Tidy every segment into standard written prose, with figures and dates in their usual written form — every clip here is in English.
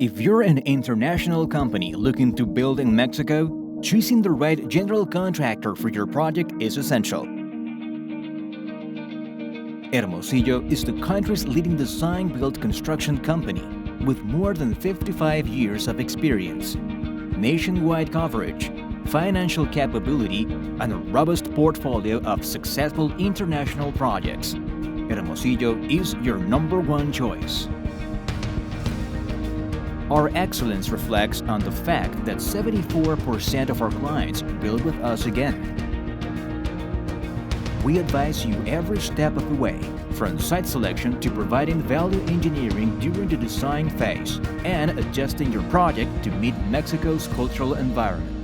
If you're an international company looking to build in Mexico, choosing the right general contractor for your project is essential. Hermosillo is the country's leading design-build construction company with more than 55 years of experience, nationwide coverage, financial capability, and a robust portfolio of successful international projects. Hermosillo is your #1 choice. Our excellence reflects on the fact that 74% of our clients build with us again. We advise you every step of the way, from site selection to providing value engineering during the design phase and adjusting your project to meet Mexico's cultural environment.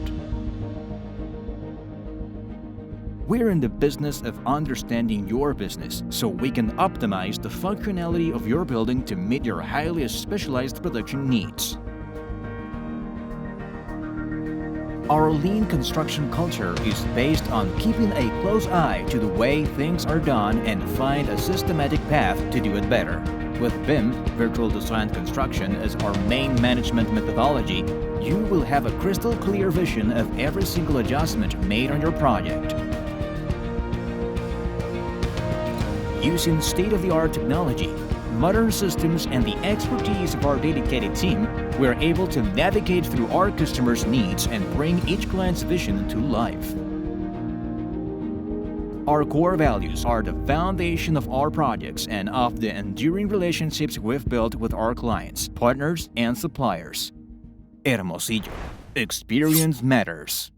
We're in the business of understanding your business so we can optimize the functionality of your building to meet your highly specialized production needs. Our lean construction culture is based on keeping a close eye to the way things are done and find a systematic path to do it better. With BIM, Virtual Design Construction, as our main management methodology, you will have a crystal clear vision of every single adjustment made on your project. Using state-of-the-art technology, modern systems, and the expertise of our dedicated team, we are able to navigate through our customers' needs and bring each client's vision to life. Our core values are the foundation of our projects and of the enduring relationships we've built with our clients, partners, and suppliers. Hermosillo. Experience matters.